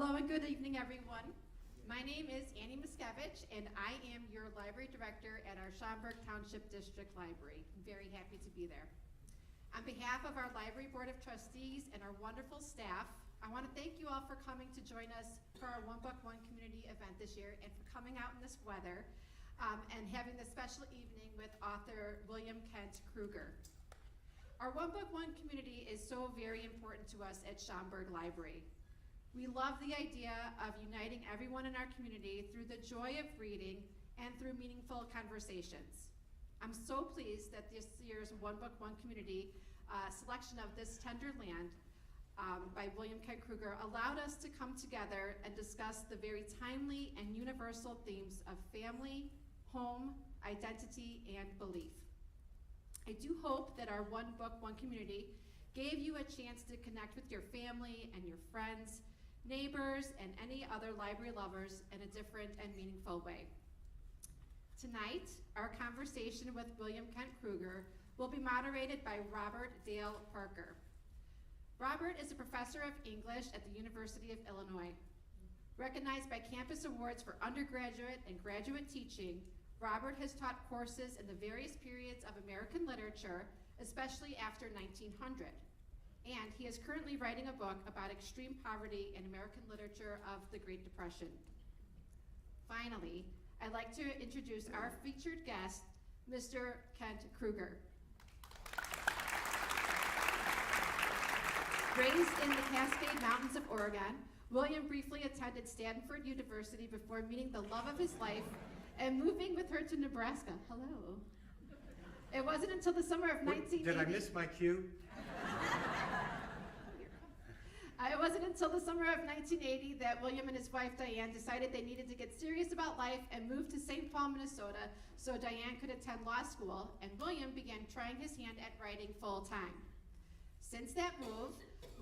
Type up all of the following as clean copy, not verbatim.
Hello and good evening, everyone. My name is Annie Miskevich, and I am your library director at our Schaumburg Township District Library. I'm very happy to be there. On behalf of our Library Board of Trustees and our wonderful staff, I want to thank you all for coming to join us for our One Book, One Community event this year and for coming out in this weather and having this special evening with author William Kent Krueger. Our One Book, One Community is so very important to us at Schaumburg Library. We love the idea of uniting everyone in our community through the joy of reading and through meaningful conversations. I'm so pleased that this year's One Book, One Community selection of This Tender Land by William Kent Krueger allowed us to come together and discuss the very timely and universal themes of family, home, identity, and belief. I do hope that our One Book, One Community gave you a chance to connect with your family and your friends, neighbors, and any other library lovers in a different and meaningful way. Tonight, our conversation with William Kent Krueger will be moderated by Robert Dale Parker. Robert is a professor of English at the University of Illinois. Recognized by campus awards for undergraduate and graduate teaching, Robert has taught courses in the various periods of American literature, especially after 1900. And he is currently writing a book about extreme poverty in American literature of the Great Depression. Finally, I'd like to introduce our featured guest, Mr. Kent Krueger. Raised in the Cascade Mountains of Oregon, William briefly attended Stanford University before meeting the love of his life and moving with her to Nebraska. Hello. It wasn't until the summer of 1980. Did I miss my cue? It wasn't until the summer of 1980 that William and his wife Diane decided they needed to get serious about life and moved to St. Paul, Minnesota so Diane could attend law school, and William began trying his hand at writing full-time. Since that move,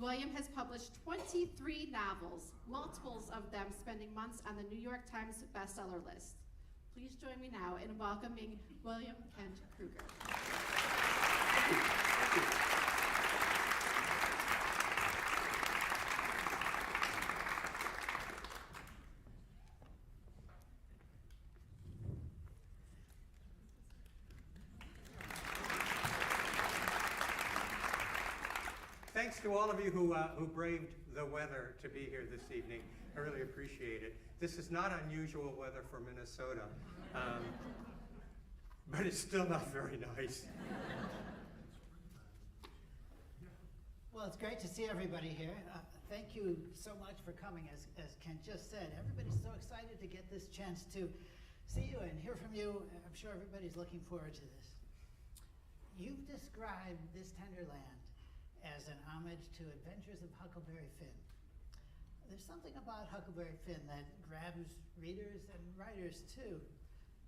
William has published 23 novels, multiples of them spending months on the New York Times bestseller list. Please join me now in welcoming William Kent Krueger. Thanks to all of you who braved the weather to be here this evening. I really appreciate it. This is not unusual weather for Minnesota, but it's still not very nice. Well, it's great to see everybody here. Thank you so much for coming. As Kent just said, everybody's so excited to get this chance to see you and hear from you. I'm sure everybody's looking forward to this. You've described This Tender Land as an homage to Adventures of Huckleberry Finn. There's something about Huckleberry Finn that grabs readers and writers too,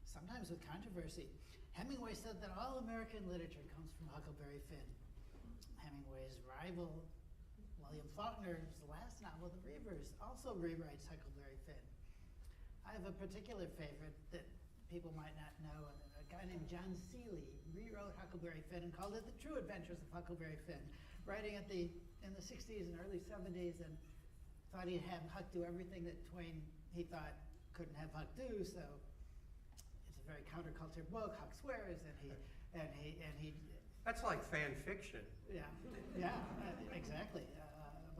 sometimes with controversy. Hemingway said that all American literature comes from Huckleberry Finn. Hemingway's rival, William Faulkner's last novel, The Reivers, also rewrites Huckleberry Finn. I have a particular favorite that people might not know. A guy named John Seeley rewrote Huckleberry Finn and called it The True Adventures of Huckleberry Finn, writing in the 60s and early 70s, and thought he'd have Huck do everything that Twain, he thought, couldn't have Huck do. So it's a very counterculture book. Huck swears, and he. That's like fan fiction. Yeah, exactly.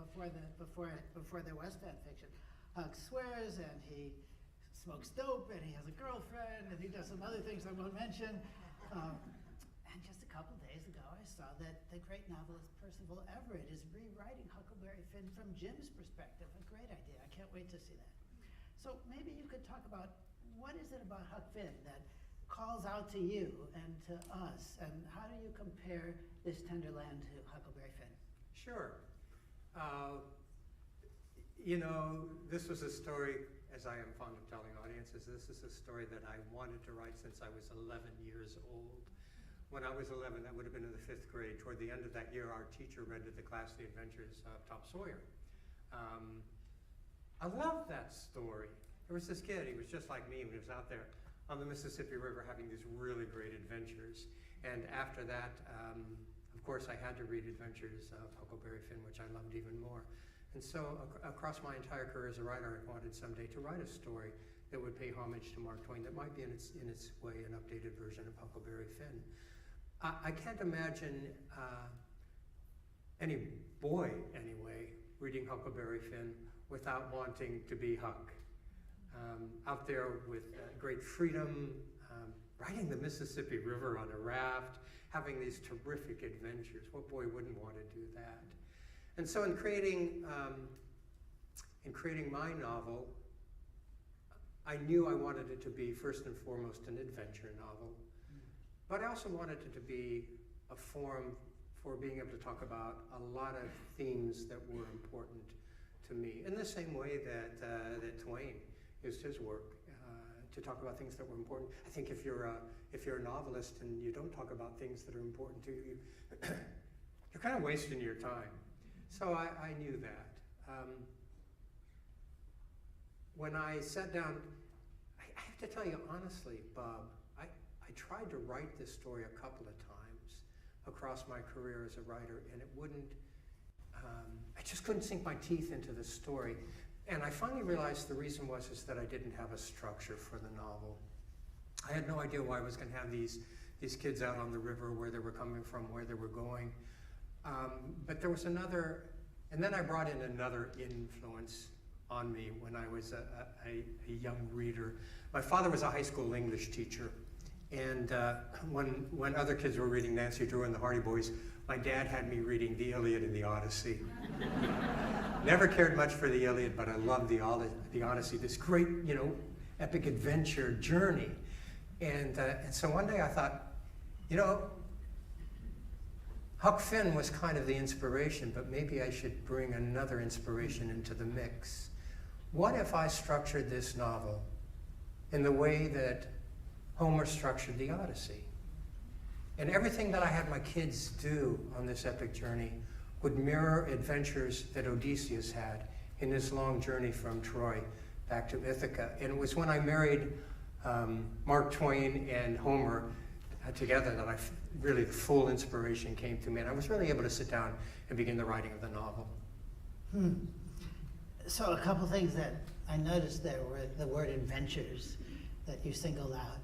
Before there was fan fiction, Huck swears, and he smokes dope, and he has a girlfriend, and he does some other things I won't mention. And just a couple days ago, I saw that the great novelist Percival Everett is rewriting Huckleberry Finn from Jim's perspective. A great idea. I can't wait to see that. So maybe you could talk about what is it about Huck Finn that calls out to you and to us, and how do you compare This Tender Land to Huckleberry Finn? Sure. This was a story, as I am fond of telling audiences, this is a story that I wanted to write since I was 11 years old. When I was 11, that would have been in the 5th grade. Toward the end of that year, our teacher read to the class The Adventures of Tom Sawyer. I loved that story. There was this kid, he was just like me when he was out there on the Mississippi River having these really great adventures. And after that, of course, I had to read Adventures of Huckleberry Finn, which I loved even more. And so across my entire career as a writer, I wanted someday to write a story that would pay homage to Mark Twain, that might be in its way an updated version of Huckleberry Finn. I can't imagine any boy, anyway, reading Huckleberry Finn without wanting to be Huck. Out there with great freedom, riding the Mississippi River on a raft, having these terrific adventures. What boy wouldn't want to do that? And so in creating my novel, I knew I wanted it to be first and foremost an adventure novel, but I also wanted it to be a forum for being able to talk about a lot of themes that were important to me, in the same way that Twain used his work to talk about things that were important. I think if you're a novelist and you don't talk about things that are important to you, you're kind of wasting your time. So I knew that. When I sat down, I have to tell you honestly, Bob, I tried to write this story a couple of times across my career as a writer, and it wouldn't, I just couldn't sink my teeth into the story. And I finally realized the reason was that I didn't have a structure for the novel. I had no idea why I was going to have these kids out on the river, where they were coming from, where they were going. But there was another, and then I brought in another influence on me when I was a young reader. My father was a high school English teacher, and when other kids were reading Nancy Drew and the Hardy Boys, my dad had me reading the Iliad and the Odyssey. Never cared much for the Iliad, but I loved the Odyssey, this great, epic adventure journey. And so one day I thought, Huck Finn was kind of the inspiration, but maybe I should bring another inspiration into the mix. What if I structured this novel in the way that Homer structured the Odyssey? And everything that I had my kids do on this epic journey would mirror adventures that Odysseus had in this long journey from Troy back to Ithaca. And it was when I married Mark Twain and Homer together that really the full inspiration came to me, and I was really able to sit down and begin the writing of the novel. So a couple things that I noticed there were the word adventures that you singled out.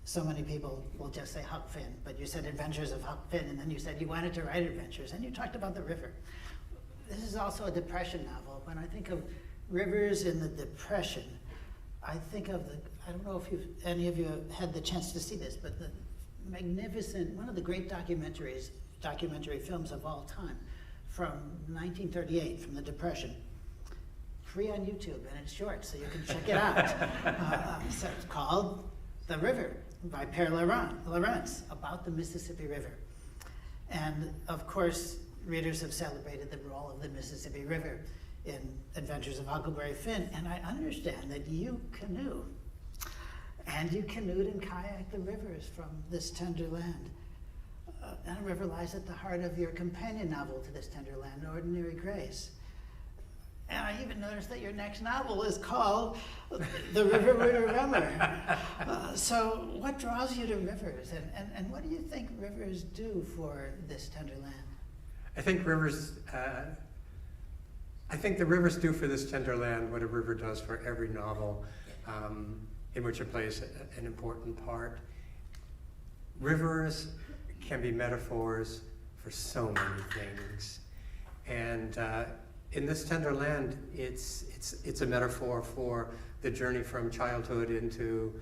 So many people will just say Huck Finn, but you said Adventures of Huck Finn, and then you said you wanted to write adventures, and you talked about the river. This is also a Depression novel. When I think of rivers in the Depression, I think of I don't know if any of you have had the chance to see this, but the magnificent, one of the great documentary films of all time, from 1938, from the Depression. Free on YouTube, and it's short, so you can check it out. So it's called The River by Père Laurence, about the Mississippi River. And of course, readers have celebrated the role of the Mississippi River in Adventures of Huckleberry Finn, and I understand that you canoe. And you canoed and kayaked the rivers from this tender land. And a river lies at the heart of your companion novel to this tender land, Ordinary Grace. And I even noticed that your next novel is called The River We Remember. So what draws you to rivers, and what do you think rivers do for this tender land? I think the rivers do for this tender land what a river does for every novel in which it plays an important part. Rivers can be metaphors for so many things. And in this tender land, it's a metaphor for the journey from childhood into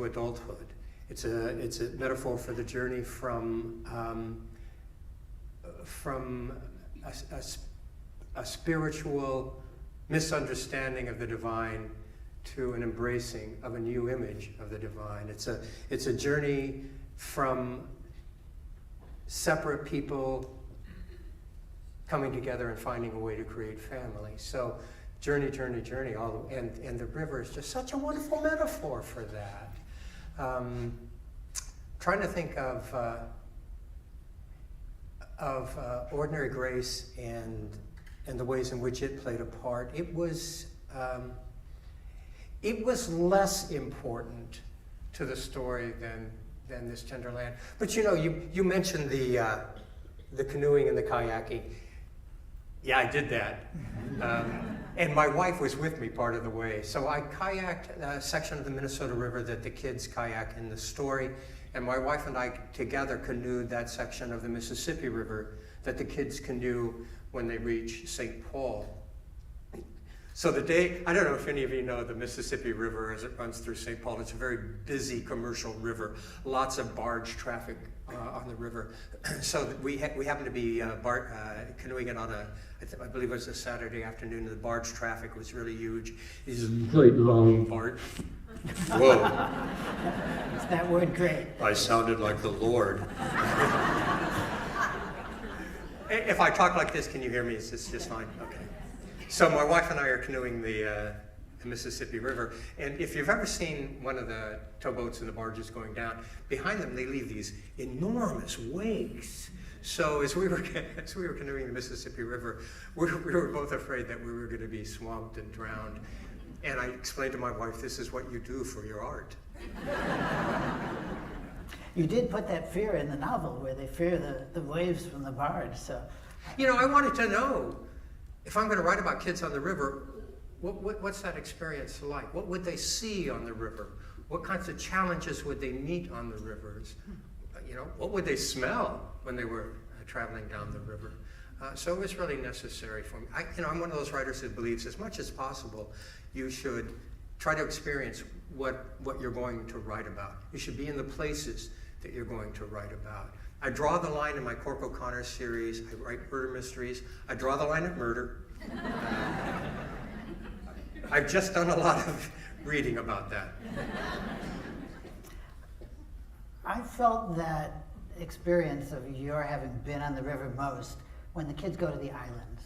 adulthood. It's a metaphor for the journey from a spiritual misunderstanding of the divine to an embracing of a new image of the divine. It's a journey from separate people coming together and finding a way to create family. So journey, and the river is just such a wonderful metaphor for that. Trying to think of Ordinary Grace and the ways in which it played a part. It was less important to the story than this tender land. But you mentioned the canoeing and the kayaking. Yeah, I did that. And my wife was with me part of the way. So I kayaked a section of the Minnesota River that the kids kayak in the story, and my wife and I together canoed that section of the Mississippi River that the kids canoe when they reach St. Paul. So the day, I don't know if any of you know the Mississippi River as it runs through St. Paul. It's a very busy commercial river, lots of barge traffic on the river. So we happened to be canoeing it on I believe it was a Saturday afternoon. The barge traffic was really huge. These great long barge. Whoa. Is that word great? I sounded like the Lord. If I talk like this, can you hear me? Is this just fine? Okay. So my wife and I are canoeing the Mississippi River, and if you've ever seen one of the towboats and the barges going down, behind them they leave these enormous wakes. So as we were canoeing the Mississippi River, we were both afraid that we were going to be swamped and drowned. And I explained to my wife, this is what you do for your art. You did put that fear in the novel where they fear the waves from the barge. So, You know, I wanted to know, if I'm going to write about kids on the river, what's that experience like? What would they see on the river? What kinds of challenges would they meet on the rivers? You know, what would they smell when they were traveling down the river? So it was really necessary for me. I'm one of those writers who believes as much as possible you should try to experience what you're going to write about. You should be in the places that you're going to write about. I draw the line in my Cork O'Connor series. I write murder mysteries. I draw the line at murder. I've just done a lot of reading about that. I felt that experience of your having been on the river most when the kids go to the islands.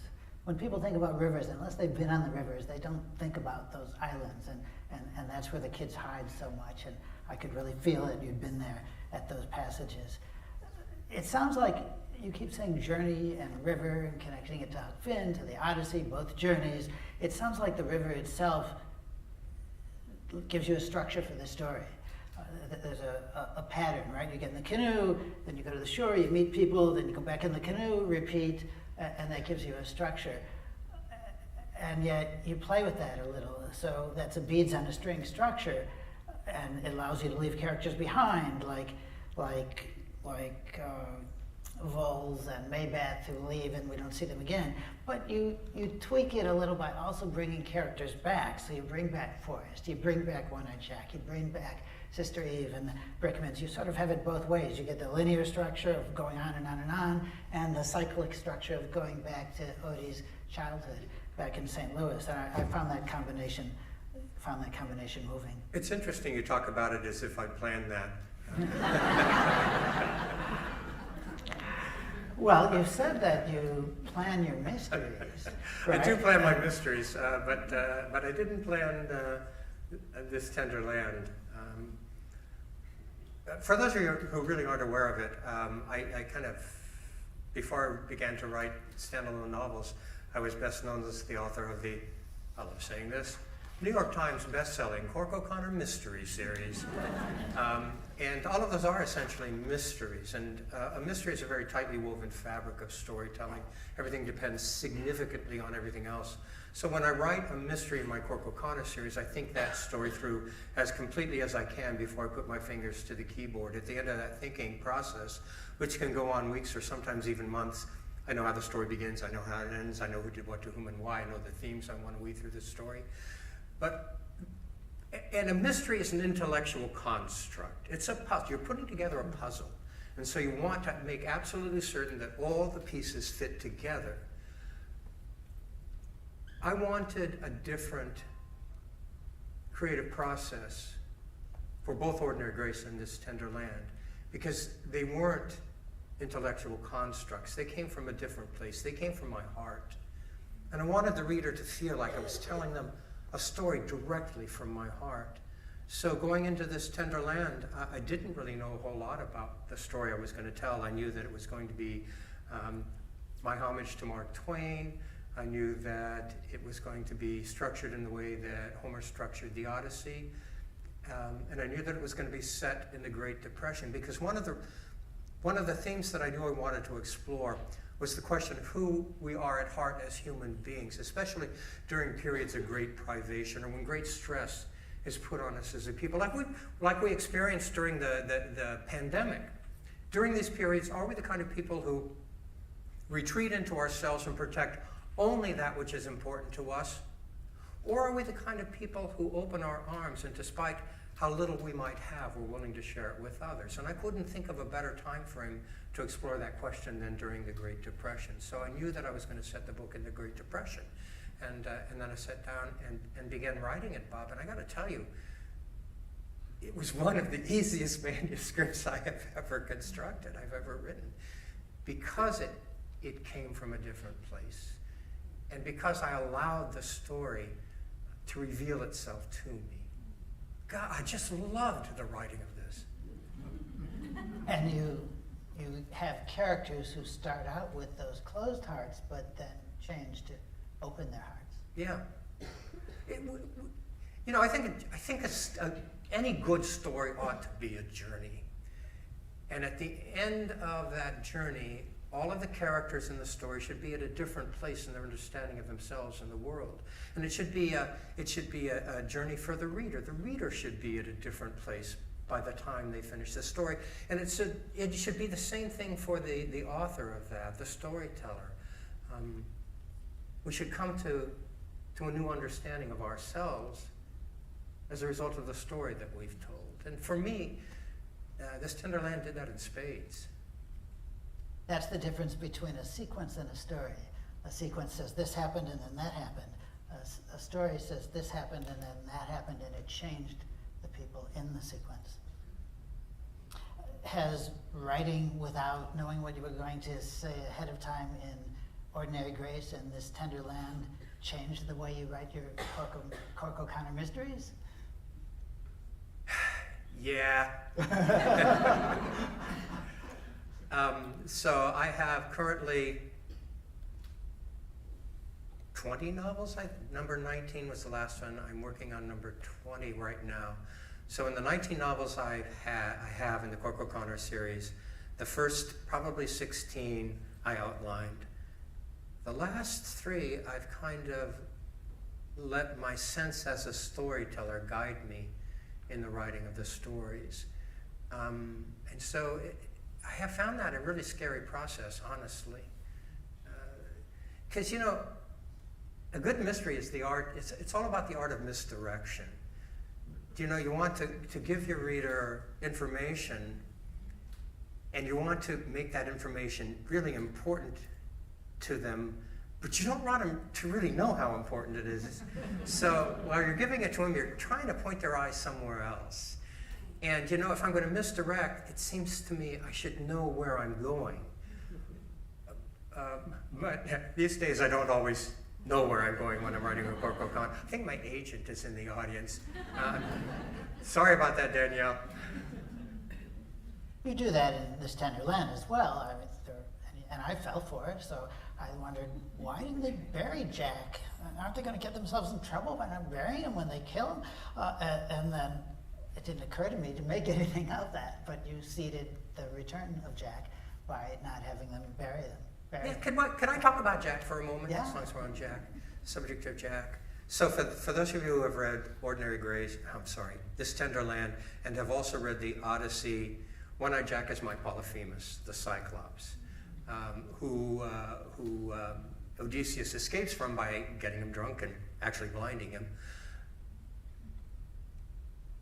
When people think about rivers, unless they've been on the rivers, they don't think about those islands, and that's where the kids hide so much, and I could really feel it. You'd been there at those passages. It sounds like you keep saying journey and river and connecting it to Huck Finn, to the Odyssey, both journeys. It sounds like the river itself gives you a structure for the story. There's a pattern, right? You get in the canoe, then you go to the shore, you meet people, then you go back in the canoe, repeat, and that gives you a structure. And yet you play with that a little. So that's a beads on a string structure, and it allows you to leave characters behind, like Voles and Maybath who leave and we don't see them again. But you tweak it a little by also bringing characters back. So you bring back Forrest, you bring back One-Eyed Jack, you bring back Sister Eve and the Brickmans. You sort of have it both ways. You get the linear structure of going on and on and on, and the cyclic structure of going back to Odie's childhood back in St. Louis. And I found that combination moving. It's interesting you talk about it as if I planned that. Well, you said that you plan your mysteries. Right? I do plan my mysteries, but I didn't plan this tender land. For those of you who really aren't aware of it, I kind of, before I began to write standalone novels, I was best known as the author of the, I love saying this, New York Times best-selling Cork O'Connor mystery series. And all of those are essentially mysteries. And a mystery is a very tightly woven fabric of storytelling. Everything depends significantly on everything else. So when I write a mystery in my Cork O'Connor series, I think that story through as completely as I can before I put my fingers to the keyboard. At the end of that thinking process, which can go on weeks or sometimes even months, I know how the story begins, I know how it ends, I know who did what to whom and why, I know the themes I want to weave through the story. And a mystery is an intellectual construct. It's a puzzle. You're putting together a puzzle. And so you want to make absolutely certain that all the pieces fit together. I wanted a different creative process for both Ordinary Grace and This Tender Land, because they weren't intellectual constructs. They came from a different place. They came from my heart. And I wanted the reader to feel like I was telling them a story directly from my heart. So going into This Tender Land, I didn't really know a whole lot about the story I was going to tell. I knew that it was going to be my homage to Mark Twain. I knew that it was going to be structured in the way that Homer structured the Odyssey. And I knew that it was going to be set in the Great Depression, because one of the one of the themes that I knew I wanted to explore was the question of who we are at heart as human beings, especially during periods of great privation or when great stress is put on us as a people, like we experienced during the pandemic. During these periods, are we the kind of people who retreat into ourselves and protect only that which is important to us? Or are we the kind of people who open our arms and despite how little we might have, we're willing to share it with others? And I couldn't think of a better time frame to explore that question than during the Great Depression. So I knew that I was going to set the book in the Great Depression. And then I sat down and began writing it, Bob. And I got to tell you, it was one of the easiest manuscripts I have ever constructed, I've ever written, because it came from a different place. And because I allowed the story to reveal itself to me. God, I just loved the writing of this. And you have characters who start out with those closed hearts, but then change to open their hearts. Yeah. I think any good story ought to be a journey. And at the end of that journey, all of the characters in the story should be at a different place in their understanding of themselves and the world. And it should be a journey for the reader. The reader should be at a different place by the time they finish the story. And it should be the same thing for the author of that, the storyteller. We should come to a new understanding of ourselves as a result of the story that we've told. And for me, This Tender Land did that in spades. That's the difference between a sequence and a story. A sequence says this happened and then that happened. A story says this happened and then that happened, and it changed the people in the sequence. Has writing without knowing what you were going to say ahead of time in Ordinary Grace and This Tender Land changed the way you write your Cork O'Connor mysteries? Yeah. So I have currently 20 novels. Number 19 was the last one. I'm working on number 20 right now. So in the 19 novels I have in the Cork O'Connor series, the first probably 16 I outlined. The last 3 I've kind of let my sense as a storyteller guide me in the writing of the stories. And so I have found that a really scary process, honestly. Because, a good mystery is the art, it's all about the art of misdirection. You want to give your reader information, and you want to make that information really important to them, but you don't want them to really know how important it is. So while you're giving it to them, you're trying to point their eyes somewhere else. And if I'm going to misdirect, it seems to me I should know where I'm going. But these days I don't always know where I'm going when I'm writing a Cork O'Connor. I think my agent is in the audience. Sorry about that, Danielle. You do that in This Tender Land as well. And I fell for it, so I wondered, why didn't they bury Jack? Aren't they going to get themselves in trouble by not burying him when they kill him? And then it didn't occur to me to make anything of that, but you seeded the return of Jack by not having them bury them. Yeah, can I talk about Jack for a moment? Yeah. As long as we're on Jack, subject of Jack. So for those of you who have read This Tender Land, and have also read the Odyssey, One-Eyed Jack is my Polyphemus, the Cyclops, who Odysseus escapes from by getting him drunk and actually blinding him.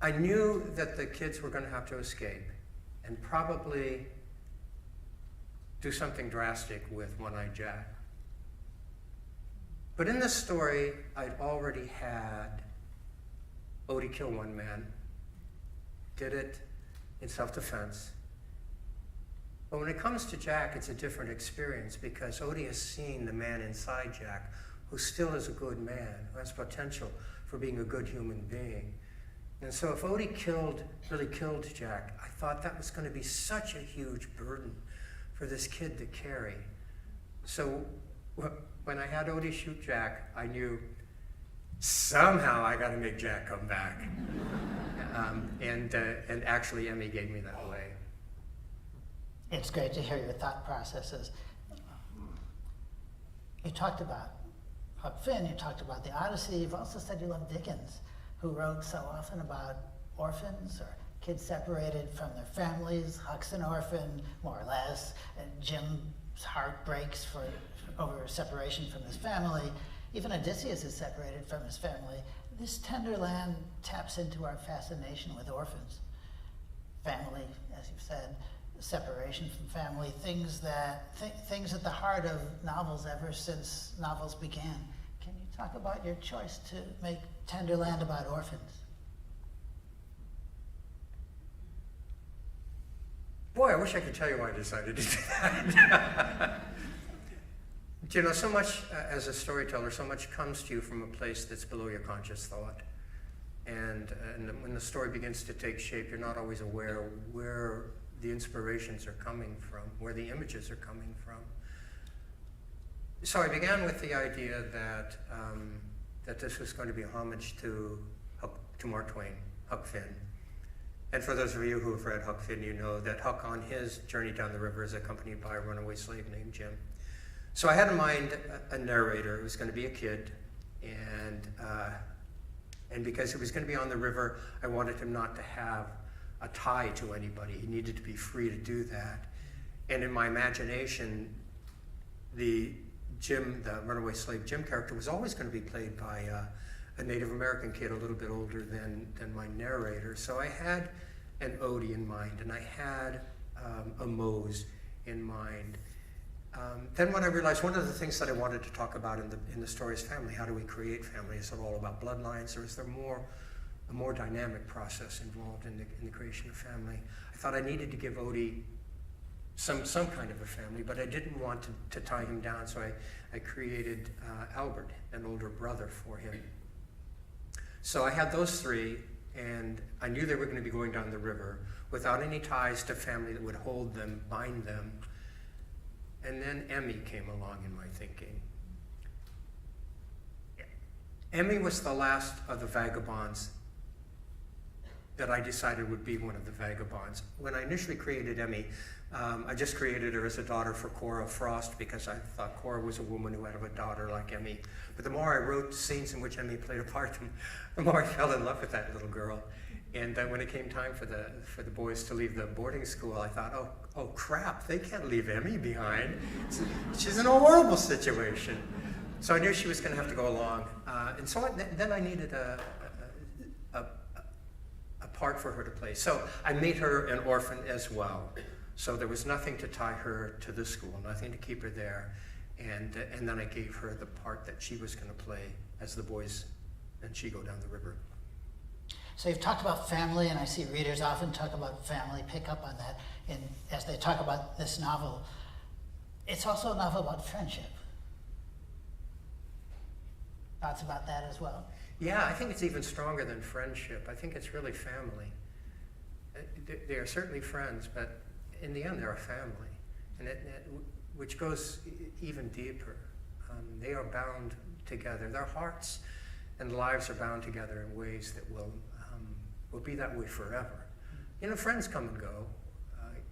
I knew that the kids were going to have to escape and probably do something drastic with One-Eyed Jack. But in this story, I'd already had Odie kill one man, did it in self-defense. But when it comes to Jack, it's a different experience because Odie has seen the man inside Jack who still is a good man, who has potential for being a good human being. And so if Odie really killed Jack, I thought that was going to be such a huge burden for this kid to carry. So when I had Odie shoot Jack, I knew somehow I got to make Jack come back. And actually Emmy gave me that way. It's great to hear your thought processes. You talked about Huck Finn, you talked about the Odyssey, you've also said you love Dickens, who wrote so often about orphans or kids separated from their families. Huck's an orphan, more or less, and Jim's heart breaks over separation from his family. Even Odysseus is separated from his family. This tender land taps into our fascination with orphans. Family, as you've said, separation from family, things at the heart of novels ever since novels began. Can you talk about your choice to make Tenderland about orphans? Boy, I wish I could tell you why I decided to do that. But, you know, so much, as a storyteller, so much comes to you from a place that's below your conscious thought. And when the story begins to take shape, you're not always aware where the inspirations are coming from, where the images are coming from. So I began with the idea that this was going to be a homage to Mark Twain, Huck Finn. And for those of you who have read Huck Finn, you know that Huck, on his journey down the river, is accompanied by a runaway slave named Jim. So I had in mind a narrator who was going to be a kid, and because he was going to be on the river, I wanted him not to have a tie to anybody. He needed to be free to do that. And in my imagination, the runaway slave Jim character was always going to be played by a Native American kid, a little bit older than my narrator. So I had an Odie in mind, and I had a Mose in mind. Then when I realized one of the things that I wanted to talk about in the story is family. How do we create family? Is it all about bloodlines, or is there a more dynamic process involved in the creation of family? I thought I needed to give Odie some kind of a family, but I didn't want to tie him down, so I created Albert, an older brother for him. So I had those three, and I knew they were going to be going down the river without any ties to family that would hold them, bind them. And then Emmy came along in my thinking. Emmy was the last of the vagabonds that I decided would be one of the vagabonds. When I initially created Emmy, I just created her as a daughter for Cora Frost because I thought Cora was a woman who had a daughter like Emmy. But the more I wrote scenes in which Emmy played a part, the more I fell in love with that little girl. And when it came time for the boys to leave the boarding school, I thought, oh crap, they can't leave Emmy behind. She's in a horrible situation. So I knew she was going to have to go along. And so then I needed a part for her to play. So I made her an orphan as well. So there was nothing to tie her to the school, nothing to keep her there. And then I gave her the part that she was going to play as the boys and she go down the river. So you've talked about family, and I see readers often talk about family, pick up on that as they talk about this novel. It's also a novel about friendship. Thoughts about that as well? Yeah, I think it's even stronger than friendship. I think it's really family. They are certainly friends, but in the end, they're a family, and which goes even deeper. They are bound together. Their hearts and lives are bound together in ways that will be that way forever. You know, friends come and go,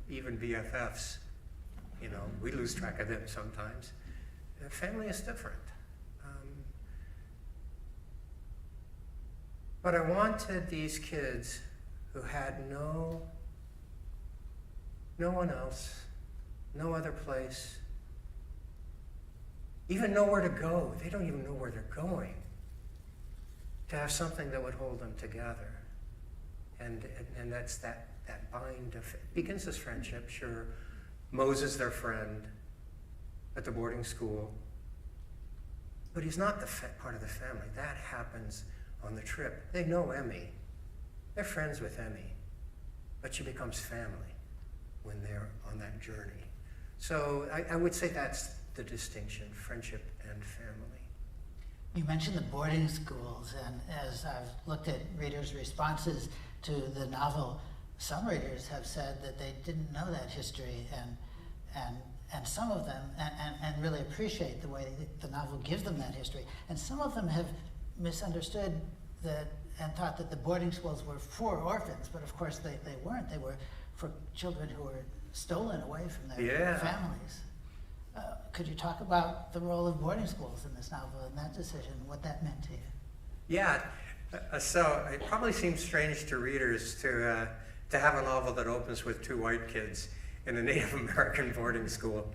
even BFFs. You know, we lose track of them sometimes. Family is different. But I wanted these kids who had no one else, no other place, even nowhere to go. They don't even know where they're going. To have something that would hold them together. And that's that bind of, it begins as friendship, sure. Moses, their friend at the boarding school. But he's not part of the family. That happens on the trip. They know Emmy. They're friends with Emmy. But she becomes family when they're on that journey. So I would say that's the distinction, friendship and family. You mentioned the boarding schools, and as I've looked at readers' responses to the novel, some readers have said that they didn't know that history, and some of them, and really appreciate the way the novel gives them that history. And some of them have misunderstood that and thought that the boarding schools were for orphans, but of course they weren't. They were for children who were stolen away from their Yeah. families. Could you talk about the role of boarding schools in this novel and that decision, what that meant to you? Yeah, so it probably seems strange to readers to have a novel that opens with two white kids in a Native American boarding school.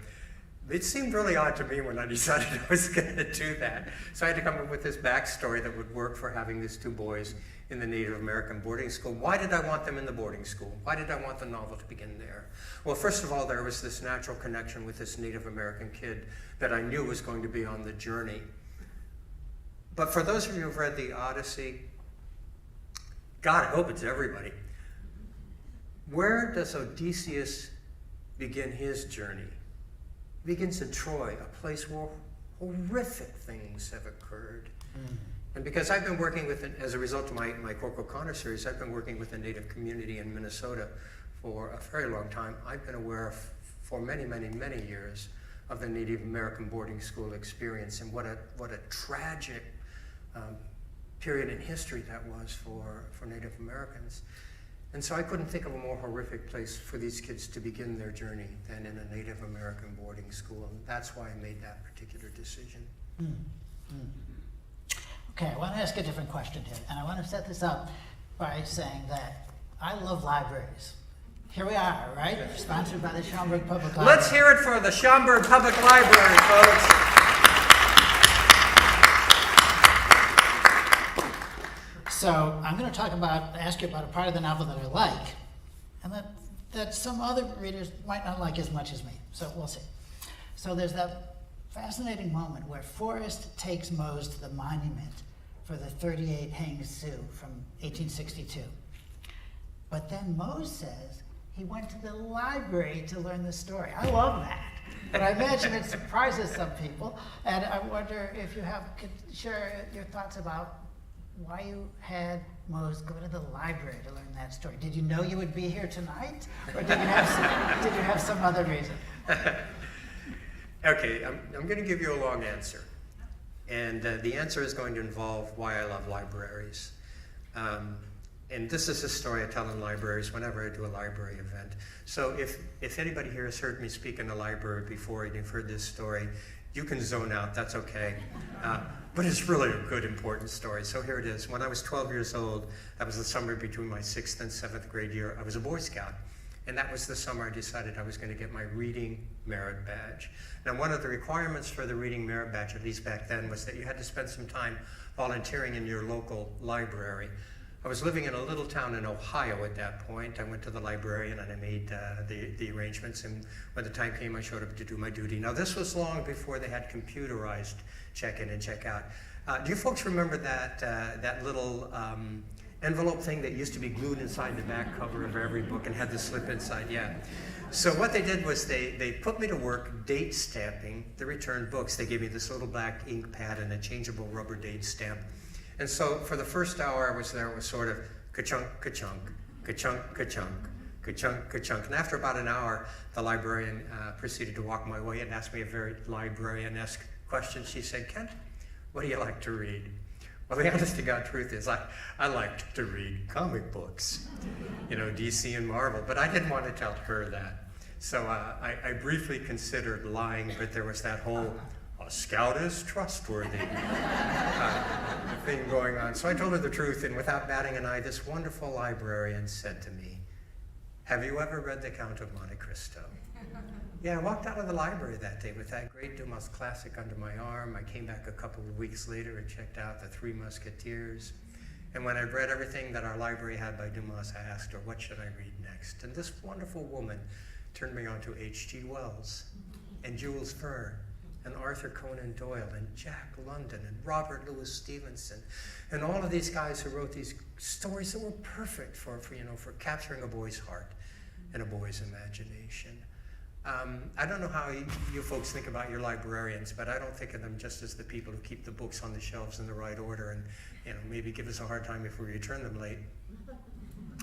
It seemed really odd to me when I decided I was going to do that. So I had to come up with this backstory that would work for having these two boys in the Native American boarding school. Why did I want them in the boarding school? Why did I want the novel to begin there? Well, first of all, there was this natural connection with this Native American kid that I knew was going to be on the journey. But for those of you who've read the Odyssey, God, I hope it's everybody. Where does Odysseus begin his journey? He begins in Troy, a place where horrific things have occurred. And because I've been working with, as a result of my Cork O'Connor series, I've been working with the Native community in Minnesota for a very long time. I've been aware of, for many, many, many years, of the Native American boarding school experience and what a tragic period in history that was for Native Americans. And so I couldn't think of a more horrific place for these kids to begin their journey than in a Native American boarding school. And that's why I made that particular decision. Okay, I want to ask a different question here, and I want to set this up by saying that I love libraries. Here we are, right? Sponsored by the Schaumburg Public Library. Let's hear it for the Schaumburg Public Library, folks. So I'm going to ask you about a part of the novel that I like, and that some other readers might not like as much as me. So we'll see. So there's that fascinating moment where Forrest takes Mose to the monument for the 38 hanged Sioux from 1862. But then Mose says he went to the library to learn the story. I love that. But I imagine it surprises some people. And I wonder if you could share your thoughts about why you had Mose go to the library to learn that story. Did you know you would be here tonight? Or did you have some other reason? Okay, I'm going to give you a long answer. And the answer is going to involve why I love libraries. And this is a story I tell in libraries whenever I do a library event. So if anybody here has heard me speak in a library before and you've heard this story, you can zone out, that's okay. But it's really a good, important story. So here it is. When I was 12 years old, that was the summer between my 6th and 7th grade year, I was a Boy Scout. And that was the summer I decided I was going to get my Reading Merit Badge. Now, one of the requirements for the Reading Merit Badge, at least back then, was that you had to spend some time volunteering in your local library. I was living in a little town in Ohio at that point. I went to the librarian and I made the arrangements, and when the time came, I showed up to do my duty. Now, this was long before they had computerized check-in and check-out. Do you folks remember that little envelope thing that used to be glued inside the back cover of every book and had the slip inside? Yeah. So what they did was they put me to work date stamping the returned books. They gave me this little black ink pad and a changeable rubber date stamp. And so for the first hour I was there, it was sort of ka-chunk, ka-chunk, ka-chunk, ka-chunk, ka-chunk, ka-chunk. And after about an hour, the librarian proceeded to walk my way and asked me a very librarian-esque question. She said, "Kent, what do you like to read?" Well, the honest to God truth is I liked to read comic books, DC and Marvel, but I didn't want to tell her that. So I briefly considered lying, but there was that whole "a scout is trustworthy" thing going on. So I told her the truth, and without batting an eye, this wonderful librarian said to me, "Have you ever read The Count of Monte Cristo?" Yeah, I walked out of the library that day with that great Dumas classic under my arm. I came back a couple of weeks later and checked out The Three Musketeers. And when I'd read everything that our library had by Dumas, I asked her, what should I read next? And this wonderful woman turned me on to H.G. Wells and Jules Verne and Arthur Conan Doyle and Jack London and Robert Louis Stevenson and all of these guys who wrote these stories that were perfect for capturing a boy's heart and a boy's imagination. I don't know how you folks think about your librarians, but I don't think of them just as the people who keep the books on the shelves in the right order and maybe give us a hard time if we return them late.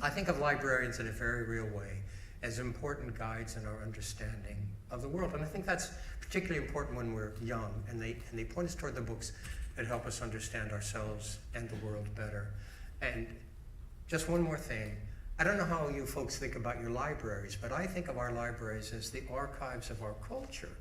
I think of librarians in a very real way as important guides in our understanding of the world, and I think that's particularly important when we're young, and they point us toward the books that help us understand ourselves and the world better. And just one more thing, I don't know how you folks think about your libraries, but I think of our libraries as the archives of our culture.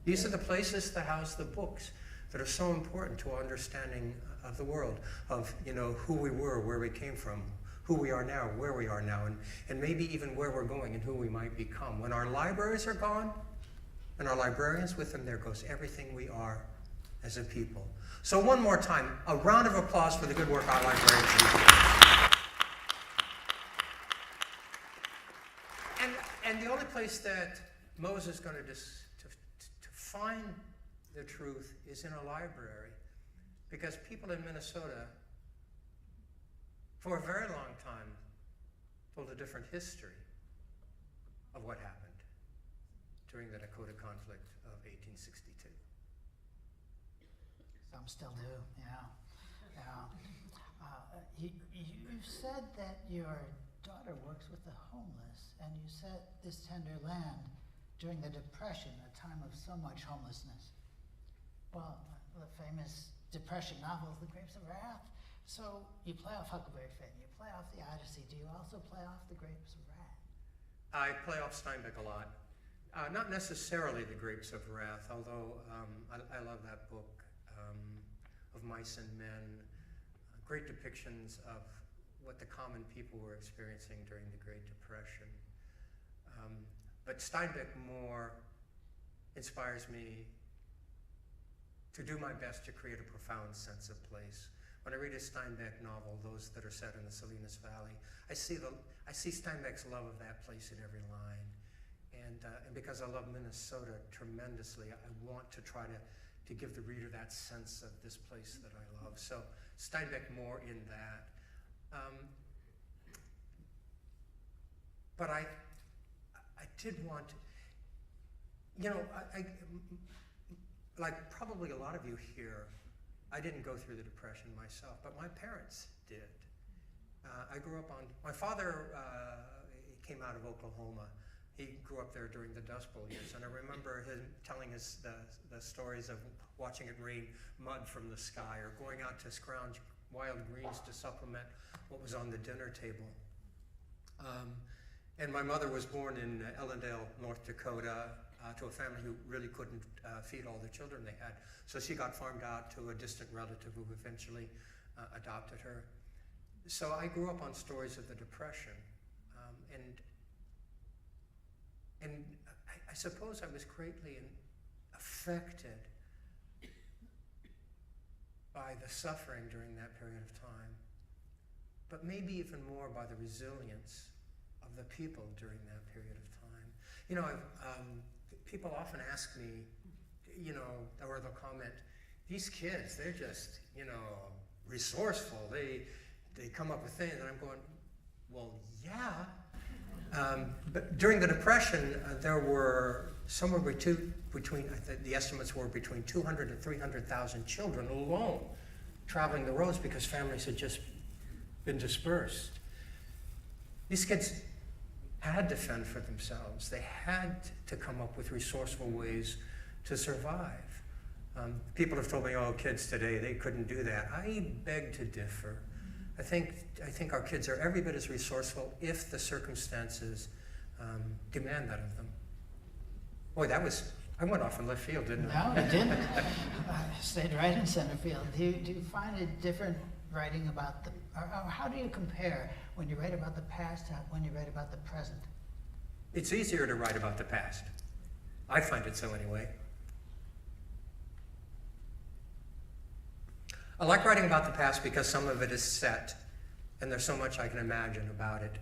These are the places to house the books that are so important to our understanding of the world, of who we were, where we came from, who we are now, where we are now, and maybe even where we're going and who we might become. When our libraries are gone, and our librarians with them, there goes everything we are as a people. So one more time, a round of applause for the good work our librarians do. And the only place that Moses is going to find the truth is in a library, because people in Minnesota, for a very long time, told a different history of what happened during the Dakota conflict of 1862. Some still do, yeah. You said that your daughter works with the homeless, and you set this tender land during the Depression, a time of so much homelessness. Well, the famous Depression novels, The Grapes of Wrath. So you play off Huckleberry Finn, you play off the Odyssey. Do you also play off The Grapes of Wrath? I play off Steinbeck a lot. Not necessarily The Grapes of Wrath, although I love that book of Mice and Men. Great depictions of what the common people were experiencing during the Great Depression. But Steinbeck more inspires me to do my best to create a profound sense of place. When I read a Steinbeck novel, those that are set in the Salinas Valley, I see Steinbeck's love of that place in every line. And because I love Minnesota tremendously, I want to try to give the reader that sense of this place that I love. So Steinbeck more in that. But I did want, I like probably a lot of you here, I didn't go through the Depression myself, but my parents did. I grew up my father came out of Oklahoma. He grew up there during the Dust Bowl years, and I remember him telling us the stories of watching it rain mud from the sky, or going out to scrounge wild greens to supplement what was on the dinner table. And my mother was born in Ellendale, North Dakota, to a family who really couldn't feed all the children they had. So she got farmed out to a distant relative who eventually adopted her. So I grew up on stories of the Depression. And I suppose I was greatly affected by the suffering during that period of time, but maybe even more by the resilience of the people during that period of time. People often ask me, or they'll comment, these kids, they're just, resourceful. They come up with things, and I'm going, well, yeah. But during the Depression, there were somewhere between the estimates were between 200 and 300,000 children alone traveling the roads because families had just been dispersed. These kids had to fend for themselves. They had to come up with resourceful ways to survive. People have told me, oh, kids today, they couldn't do that. I beg to differ. I think our kids are every bit as resourceful if the circumstances demand that of them. Boy, I went off in left field, didn't I? No, you didn't. Stayed right in center field. Do you find it different writing about or how do you compare when you write about the past to when you write about the present? It's easier to write about the past. I find it so anyway. I like writing about the past because some of it is set, and there's so much I can imagine about it.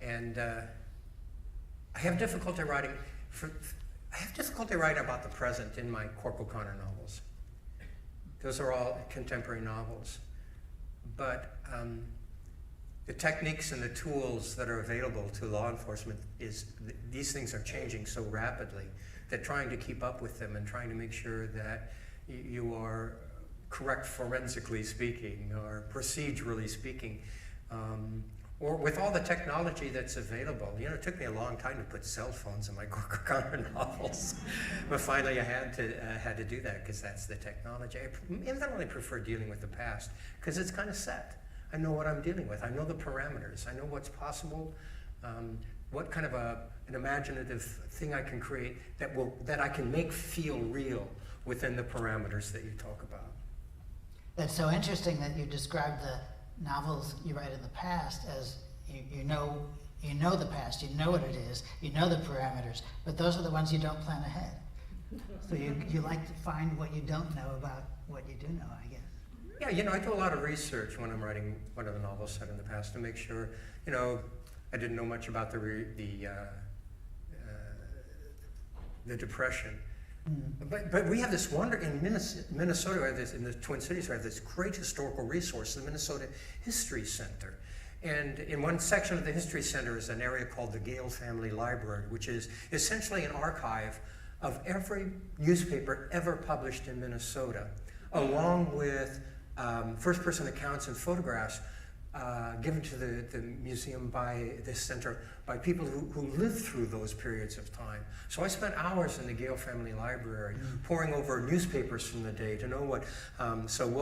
And I have difficulty writing about the present in my Cork O'Connor novels. Those are all contemporary novels. But the techniques and the tools that are available to law enforcement these things are changing so rapidly that trying to keep up with them and trying to make sure that you are correct forensically speaking or procedurally speaking, or with all the technology that's available. It took me a long time to put cell phones in my Cork O'Connor novels, but finally I had to do that because that's the technology. I infinitely prefer dealing with the past because it's kind of set. I know what I'm dealing with. I know the parameters. I know what's possible, what kind of an imaginative thing I can create that I can make feel real within the parameters that you talk about. That's so interesting that you described the novels you write in the past as you know the past, you know what it is, you know the parameters, but those are the ones you don't plan ahead. So you like to find what you don't know about what you do know, I guess. Yeah, I do a lot of research when I'm writing one of the novels set in the past to make sure, I didn't know much about the Depression. But we have this wonder in Minnesota, in the Twin Cities, we have this great historical resource, the Minnesota History Center. And in one section of the History Center is an area called the Gale Family Library, which is essentially an archive of every newspaper ever published in Minnesota, along with first-person accounts and photographs given to the museum by this center by people who lived through those periods of time. So I spent hours in the Gale Family Library poring over newspapers from the day to know what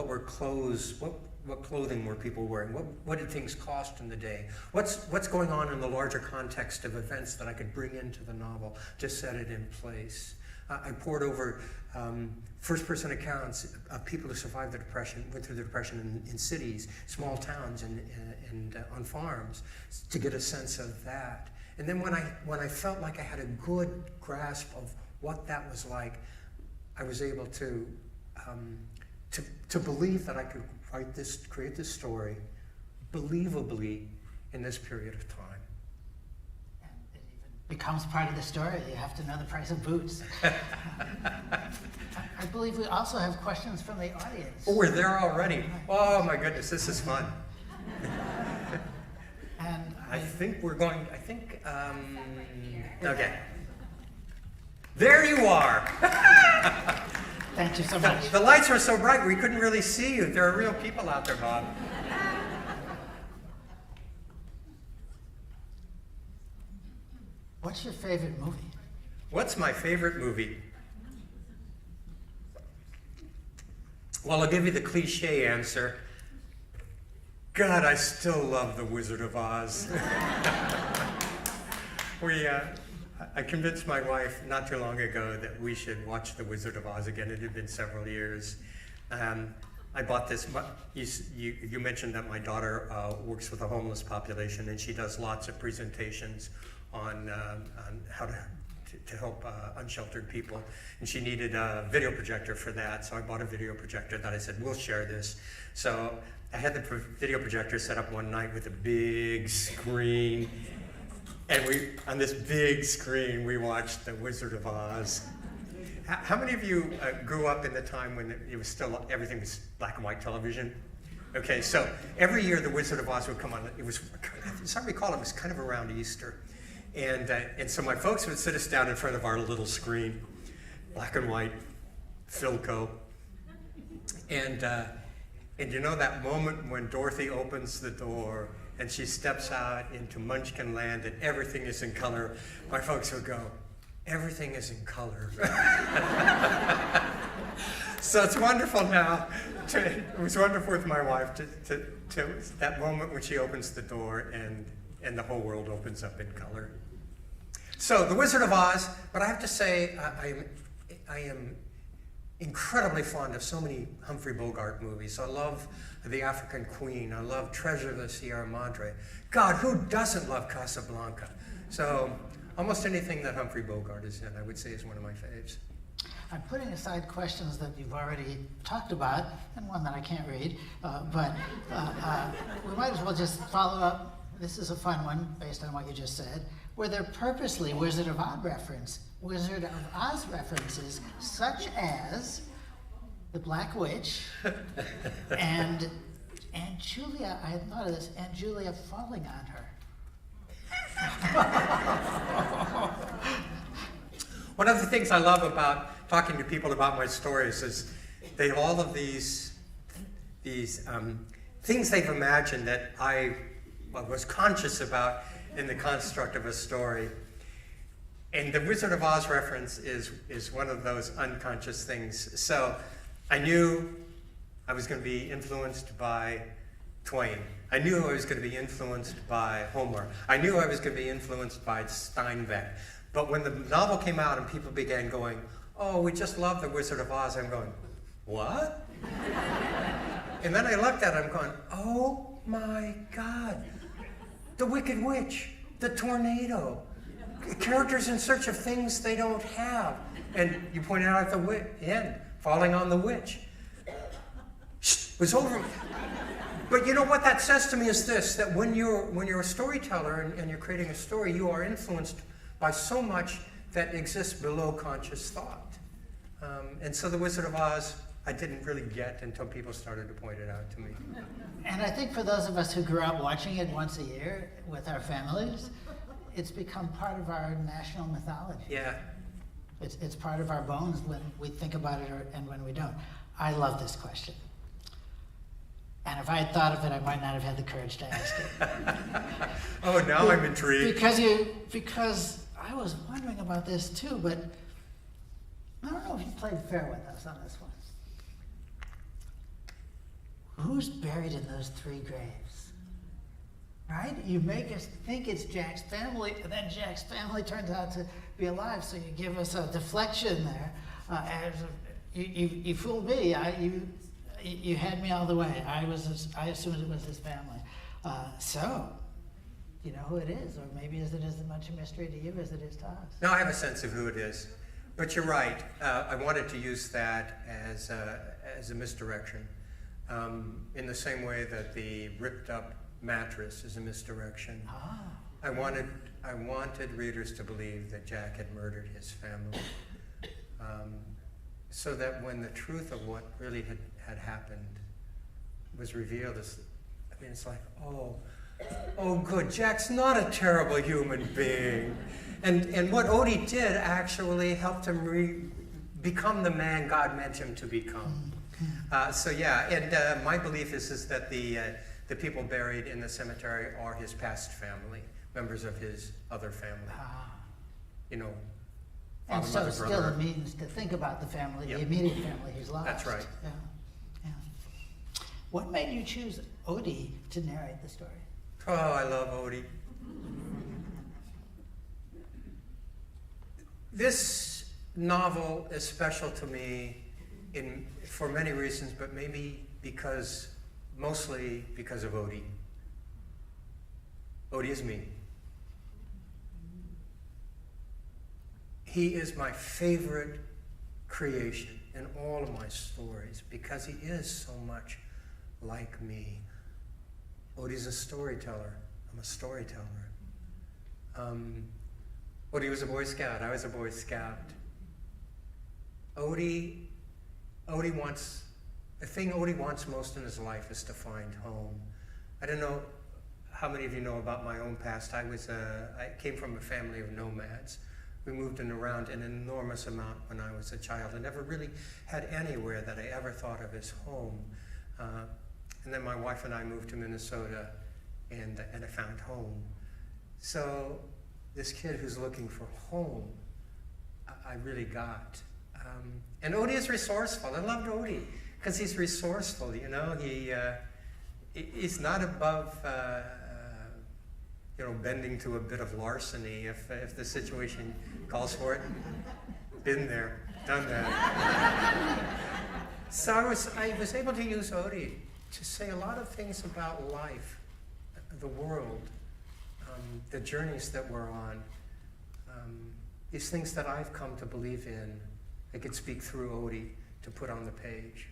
were clothes, what clothing were people wearing, what did things cost in the day, what's going on in the larger context of events that I could bring into the novel to set it in place. I pored over first-person accounts of people who survived the Depression, went through the Depression in cities, small towns, and on farms, to get a sense of that. And then when I felt like I had a good grasp of what that was like, I was able to believe that I could create this story believably in this period of time. Becomes part of the story. You have to know the price of boots. I believe we also have questions from the audience. Oh, we're there already. Oh my goodness, this is fun. And I think, okay. There you are. Thank you so much. The lights are so bright we couldn't really see you. There are real people out there, Bob. What's your favorite movie? What's my favorite movie? Well, I'll give you the cliche answer. God, I still love The Wizard of Oz. I convinced my wife not too long ago that we should watch The Wizard of Oz again. It had been several years. I bought this. You mentioned that my daughter works with the homeless population, and she does lots of presentations on how to help unsheltered people. And she needed a video projector for that, so I bought a video projector that I said, we'll share this. So I had the video projector set up one night with a big screen, and on this big screen, we watched The Wizard of Oz. How many of you grew up in the time when everything was black and white television? Okay, so every year The Wizard of Oz would come on. As I recall, it was kind of around Easter. And so my folks would sit us down in front of our little screen, black and white, Philco. And you know that moment when Dorothy opens the door and she steps out into Munchkin Land and everything is in color, my folks would go, everything is in color. So it's wonderful now. It was wonderful with my wife to that moment when she opens the door and the whole world opens up in color. So The Wizard of Oz, but I have to say I am incredibly fond of so many Humphrey Bogart movies. I love The African Queen. I love Treasure of the Sierra Madre. God, who doesn't love Casablanca? So almost anything that Humphrey Bogart is in, I would say, is one of my faves. I'm putting aside questions that you've already talked about, and one that I can't read, but we might as well just follow up. This is a fun one, based on what you just said. Were there purposely Wizard of Oz references, such as the Black Witch and Aunt Julia? I had thought of this. Aunt Julia falling on her. One of the things I love about talking to people about my stories is they have all of these things they've imagined that I was conscious about in the construct of a story. And the Wizard of Oz reference is one of those unconscious things. So I knew I was going to be influenced by Twain. I knew I was going to be influenced by Homer. I knew I was going to be influenced by Steinbeck. But when the novel came out and people began going, oh, we just love The Wizard of Oz, I'm going, what? And then I looked at it, I'm going, oh my God. The Wicked Witch, the tornado, characters in search of things they don't have. And you pointed out at the end, falling on the witch. Shh, it was over. But you know what that says to me is this, that when you're a storyteller and you're creating a story, you are influenced by so much that exists below conscious thought. And so The Wizard of Oz, I didn't really get until people started to point it out to me. And I think for those of us who grew up watching it once a year with our families, it's become part of our national mythology. Yeah. It's part of our bones when we think about it and when we don't. I love this question. And if I had thought of it, I might not have had the courage to ask it. Oh, now I'm intrigued. Because I was wondering about this too, but I don't know if you played fair with us on this one. Who's buried in those 3 graves? Right? You make us think it's Jack's family, and then Jack's family turns out to be alive, so you give us a deflection there. You fooled me. You had me all the way. I assumed it was his family. So, you know who it is, or maybe is it as much a mystery to you as it is to us? Now I have a sense of who it is. But you're right. I wanted to use that as a misdirection. In the same way that the ripped up mattress is a misdirection. I wanted readers to believe that Jack had murdered his family. So that when the truth of what really had happened was revealed, it's like, oh good, Jack's not a terrible human being. And what Odie did actually helped him become the man God meant him to become. So yeah, and my belief is that the people buried in the cemetery are his past family, members of his other family. You know, and father, so mother, still brother. it means to think about the family, Yep. the immediate family he's lost. That's right. Yeah. What made you choose Odie to narrate the story? Oh, I love Odie. This novel is special to me for many reasons, but maybe mostly because of Odie. Odie is me. He is my favorite creation in all of my stories because he is so much like me. Odie's a storyteller. I'm a storyteller. Odie was a Boy Scout. I was a Boy Scout. The thing Odie wants most in his life is to find home. I don't know how many of you know about my own past. I came from a family of nomads. We moved around an enormous amount when I was a child. I never really had anywhere that I ever thought of as home. And then my wife and I moved to Minnesota, and I found home. So this kid who's looking for home, I really got. And Odie is resourceful. I loved Odie because he's resourceful. You know, he's not above bending to a bit of larceny if the situation calls for it. Been there, done that. So I was able to use Odie to say a lot of things about life, the world, the journeys that we're on, these things that I've come to believe in. I could speak through Odie to put on the page.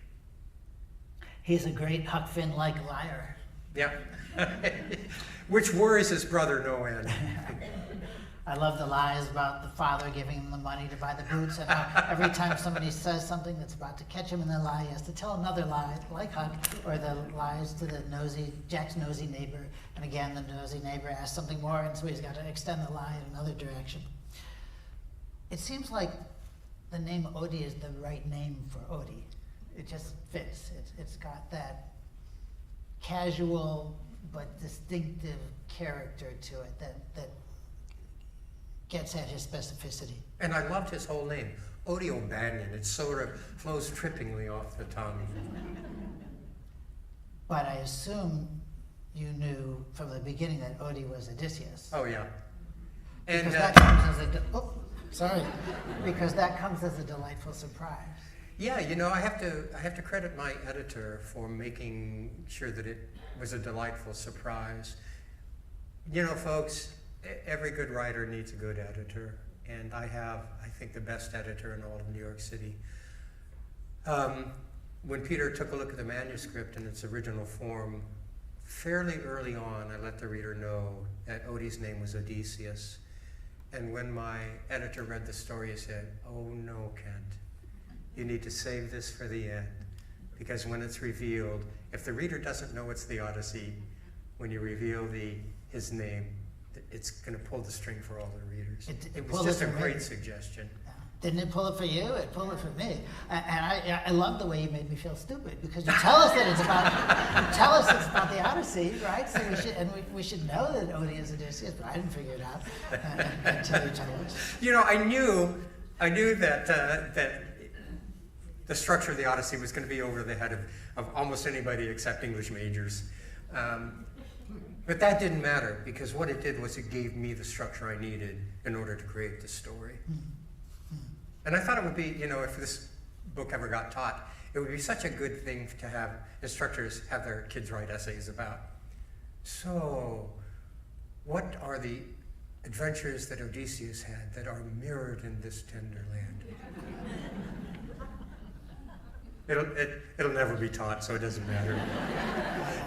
He's a great Huck Finn-like liar. Yeah. Which worries his brother no end. I love the lies about the father giving him the money to buy the boots, and how every time somebody says something that's about to catch him in the lie, he has to tell another lie, like Huck, or the lies to Jack's nosy neighbor, and again the nosy neighbor asks something more, and so he's got to extend the lie in another direction. It seems like the name Odie is the right name for Odie. It just fits. It's got that casual but distinctive character to it that gets at his specificity. And I loved his whole name, Odie O'Banion. It sort of flows trippingly off the tongue. But I assume you knew from the beginning that Odie was Odysseus. Oh, yeah. And Because that comes as because that comes as a delightful surprise. yeah, I have to credit my editor for making sure that it was a delightful surprise. Folks, every good writer needs a good editor, and I think, the best editor in all of New York City. When Peter took a look at the manuscript in its original form, fairly early on, I let the reader know that Odie's name was Odysseus. And when my editor read the story, he said, "Oh no, Kent, you need to save this for the end, because when it's revealed, if the reader doesn't know it's the Odyssey, when you reveal his name, it's going to pull the string for all the readers." It was just a great suggestion. Didn't it pull it for you? It pulled it for me. And I love the way you made me feel stupid, because you tell us that it's about the Odyssey, right? So we should know that Odie is Odysseus, but I didn't figure it out until you told us. I knew that the structure of the Odyssey was going to be over the head of almost anybody except English majors. But that didn't matter, because what it did was it gave me the structure I needed in order to create the story. And I thought it would be, if this book ever got taught, it would be such a good thing to have instructors have their kids write essays about. So, what are the adventures that Odysseus had that are mirrored in this tender land? It'll never be taught, so it doesn't matter.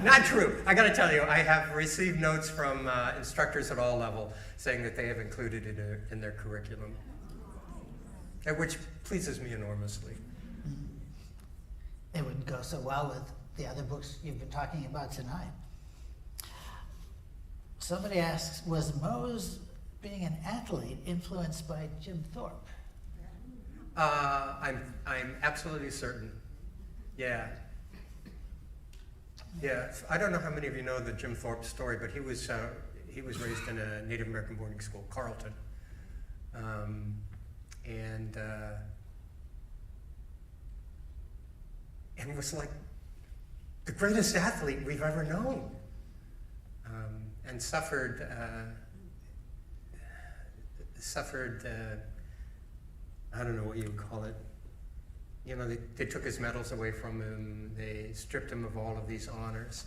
Not true. I got to tell you, I have received notes from instructors at all levels saying that they have included it in their curriculum, which pleases me enormously. It wouldn't go so well with the other books you've been talking about tonight. Somebody asks, was Mose being an athlete influenced by Jim Thorpe? I'm absolutely certain. Yeah. I don't know how many of you know the Jim Thorpe story, but he was raised in a Native American boarding school, Carleton, and was like the greatest athlete we've ever known, and suffered I don't know what you would call it. They took his medals away from him. They stripped him of all of these honors.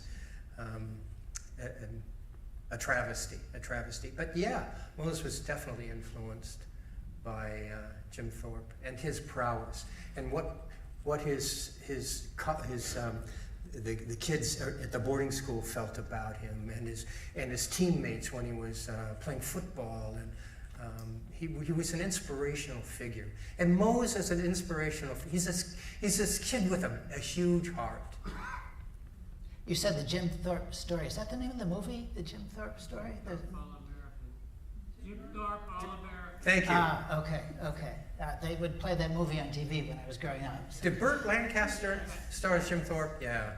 A travesty. But yeah, Mose was definitely influenced by Jim Thorpe and his prowess, and what the kids at the boarding school felt about him, and his teammates when he was playing football, and he was an inspirational figure. And Mose is an inspirational. He's this kid with a huge heart. You said the Jim Thorpe story. Is that the name of the movie? The Jim Thorpe story? Jim Thorpe, All American. Thank you. Okay. They would play that movie on TV when I was growing up. So. Did Burt Lancaster star as Jim Thorpe? Yeah.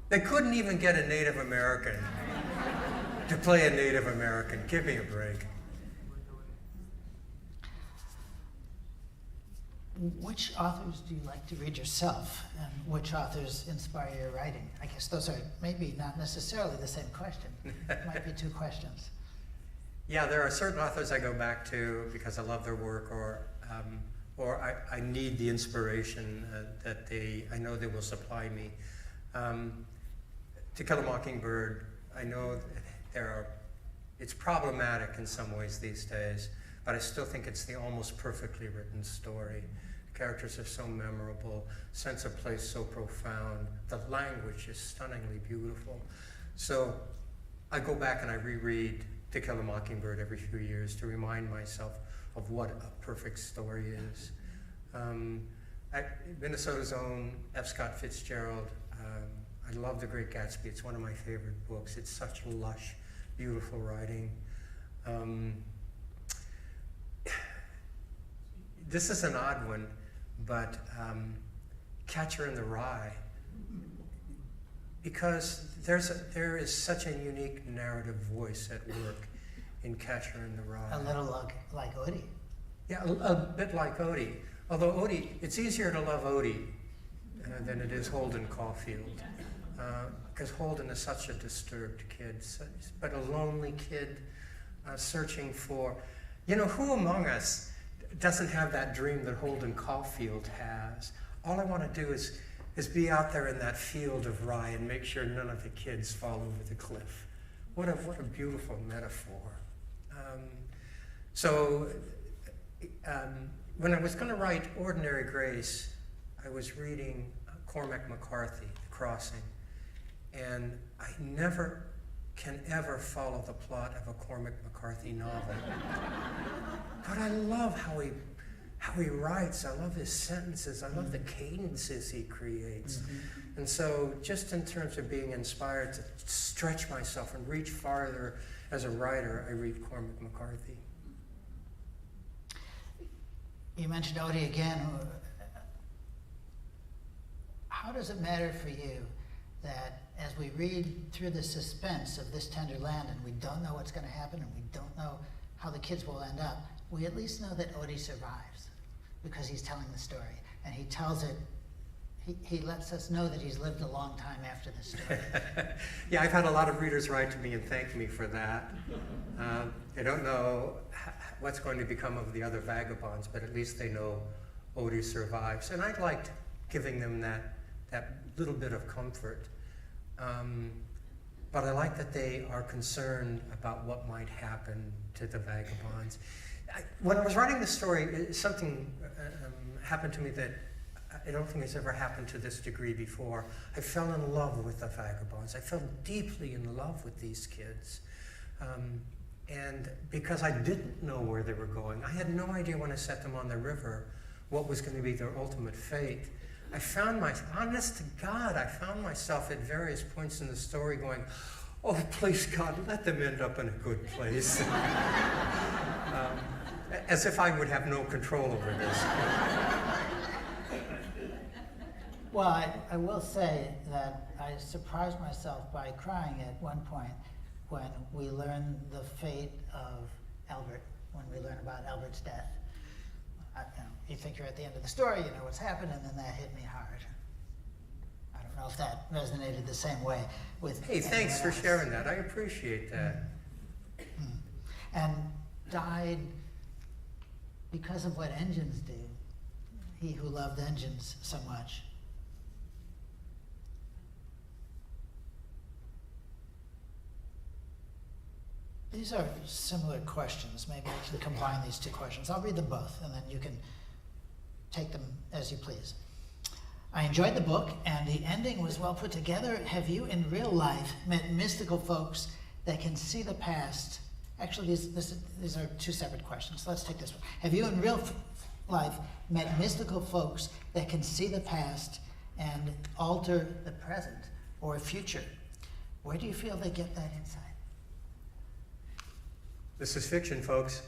They couldn't even get a Native American to play a Native American. Give me a break. Which authors do you like to read yourself, and which authors inspire your writing? I guess those are maybe not necessarily the same question. It might be two questions. Yeah, there are certain authors I go back to because I love their work, or I need the inspiration that I know they will supply me. To Kill a Mockingbird, I know that it's problematic in some ways these days, but I still think it's the almost perfectly written story. The characters are so memorable, sense of place so profound, the language is stunningly beautiful. So I go back and I reread To Kill a Mockingbird every few years to remind myself of what a perfect story is. Minnesota's own F. Scott Fitzgerald, I love The Great Gatsby. It's one of my favorite books. It's such lush, beautiful writing. This is an odd one, but Catcher in the Rye, because there is such a unique narrative voice at work in Catcher in the Rye. A little like Odie. Yeah, a bit like Odie. Although Odie, it's easier to love Odie than it is Holden Caulfield. Because Holden is such a disturbed kid, but a lonely kid searching for, who among us doesn't have that dream that Holden Caulfield has? All I want to do is be out there in that field of rye and make sure none of the kids fall over the cliff. What a beautiful metaphor. When I was going to write Ordinary Grace, I was reading Cormac McCarthy, The Crossing, and I never can ever follow the plot of a Cormac McCarthy novel. But I love how he writes. I love his sentences. I love the cadences he creates. Mm-hmm. And so just in terms of being inspired to stretch myself and reach farther as a writer, I read Cormac McCarthy. You mentioned Odie again. How does it matter for you that as we read through the suspense of this tender land and we don't know what's going to happen and we don't know how the kids will end up, we at least know that Odie survives because he's telling the story, and he tells it, he lets us know that he's lived a long time after the story. Yeah, I've had a lot of readers write to me and thank me for that. They don't know what's going to become of the other vagabonds, but at least they know Odie survives. And I liked giving them that little bit of comfort. But I like that they are concerned about what might happen to the vagabonds. When I was writing the story, something happened to me that I don't think has ever happened to this degree before. I fell in love with the vagabonds. I fell deeply in love with these kids. And because I didn't know where they were going, I had no idea when I set them on the river what was going to be their ultimate fate. Honest to God, I found myself at various points in the story going, oh, please, God, let them end up in a good place. As if I would have no control over this. Well, I will say that I surprised myself by crying at one point when we learn the fate of Albert, when we learn about Albert's death. You think you're at the end of the story, you know what's happened, and then that hit me hard. I don't know if that resonated the same way with Hey, thanks for sharing that. I appreciate that. And died because of what engines do. He who loved engines so much. These are similar questions. Maybe I can combine these two questions. I'll read them both, and then you can take them as you please. I enjoyed the book, and the ending was well put together. Have you, in real life, met mystical folks that can see the past? Actually, these are two separate questions. Let's take this one. Have you, in real life, met mystical folks that can see the past and alter the present or future? Where do you feel they get that insight? This is fiction, folks.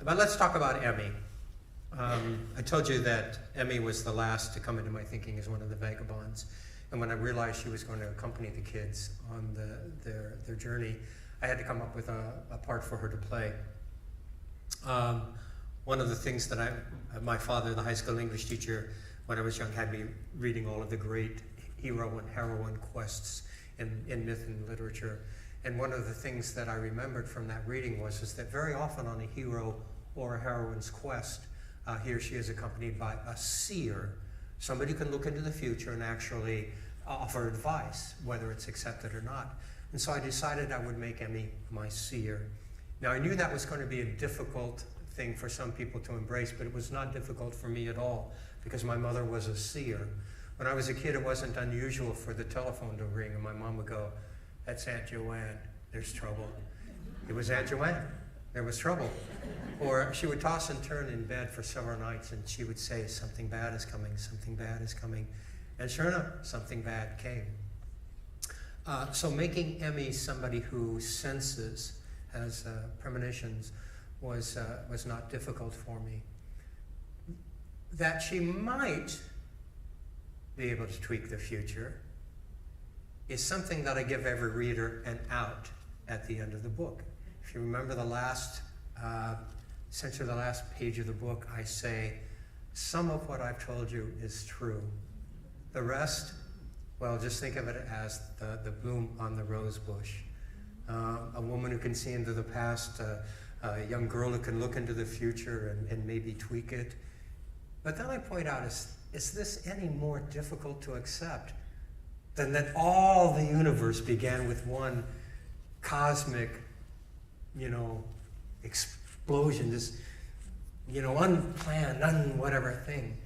But let's talk about Emmy. I told you that Emmy was the last to come into my thinking as one of the vagabonds. And when I realized she was going to accompany the kids on their journey, I had to come up with a part for her to play. One of the things that my father, the high school English teacher, when I was young, had me reading all of the great hero and heroine quests in myth and literature. And one of the things that I remembered from that reading was that very often on a hero or a heroine's quest, he or she is accompanied by a seer, somebody who can look into the future and actually offer advice, whether it's accepted or not. And so I decided I would make Emmy my seer. Now I knew that was going to be a difficult thing for some people to embrace, but it was not difficult for me at all, because my mother was a seer. When I was a kid, it wasn't unusual for the telephone to ring, and my mom would go, "That's Aunt Joanne, there's trouble." It was Aunt Joanne, there was trouble. Or she would toss and turn in bed for several nights, and she would say, "Something bad is coming, something bad is coming." And sure enough, something bad came. So making Emmy somebody who senses, has premonitions, was not difficult for me. That she might be able to tweak the future is something that I give every reader an out at the end of the book. If you remember the last, essentially the last page of the book, I say, some of what I've told you is true. The rest, well, just think of it as the bloom on the rose bush. A woman who can see into the past, a young girl who can look into the future and maybe tweak it. But then I point out, is this any more difficult to accept than that all the universe began with one cosmic, explosion, this, unplanned, whatever thing.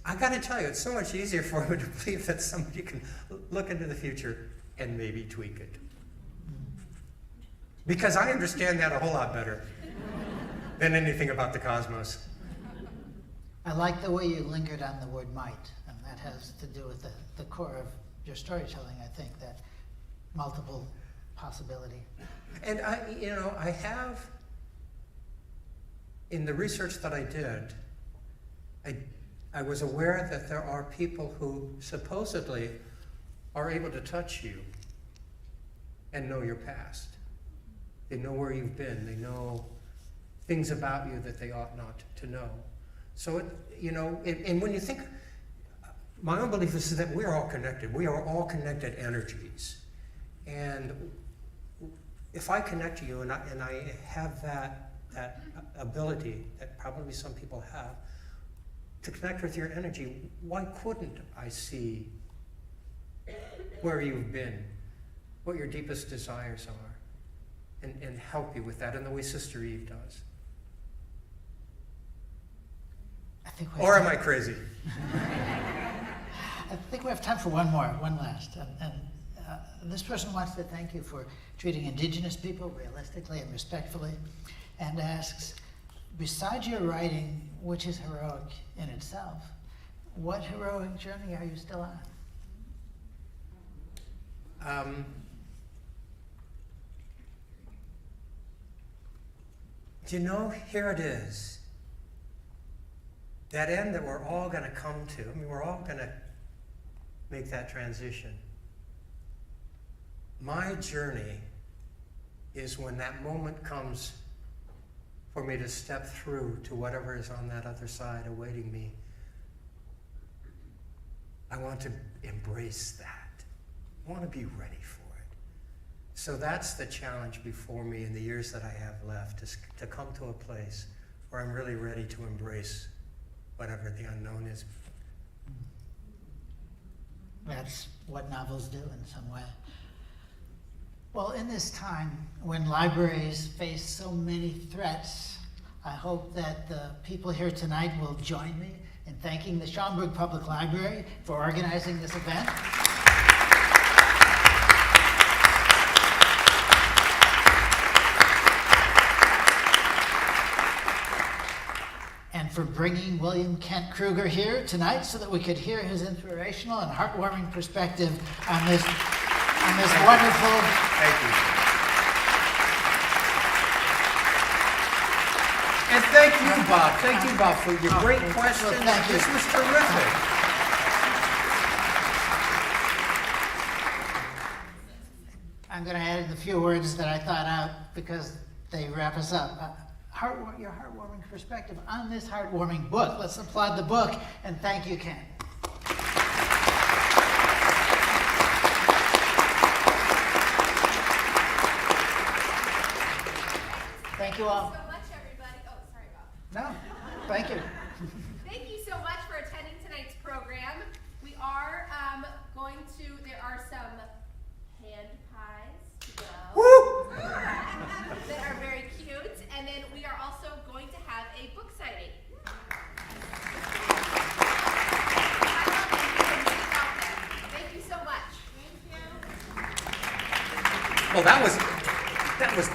I gotta tell you, it's so much easier for me to believe that somebody can look into the future and maybe tweak it. Because I understand that a whole lot better than anything about the cosmos. I like the way you lingered on the word might, and that has to do with the core of your storytelling, I think, that multiple possibility. And I have, in the research that I did, I was aware that there are people who supposedly are able to touch you and know your past. They know where you've been. They know things about you that they ought not to know. So, and when you think, my own belief is that we are all connected. We are all connected energies. And if I connect to you and I have that ability that probably some people have to connect with your energy, why couldn't I see where you've been, what your deepest desires are? And help you with that in the way Sister Eve does. Or am I crazy? I think we have time for one last. And this person wants to thank you for treating Indigenous people realistically and respectfully, and asks, besides your writing, which is heroic in itself, what heroic journey are you still on? Here it is. That end that we're all going to come to. We're all going to make that transition. My journey is when that moment comes for me to step through to whatever is on that other side awaiting me. I want to embrace that. I want to be ready for it. So that's the challenge before me in the years that I have left, is to come to a place where I'm really ready to embrace whatever the unknown is. That's what novels do in some way. Well, in this time when libraries face so many threats, I hope that the people here tonight will join me in thanking the Schaumburg Public Library for organizing this event. And for bringing William Kent Krueger here tonight so that we could hear his inspirational and heartwarming perspective on this wonderful. Thank you. And thank you, Bob. Thank you, Bob, for your great questions. Well, thank you. This was terrific. I'm going to add in a few words that I thought out because they wrap us up. Your heartwarming perspective on this heartwarming book. Let's applaud the book, and thank you, Ken. Thank you all. Thank you so much, everybody. Oh, sorry, Bob. No, thank you. Thank you so much for attending tonight's program. We are there are some hand pies to go. Woo! That are very cute. And then we are also going to have a book signing. Thank you so much. Thank you. Well, that was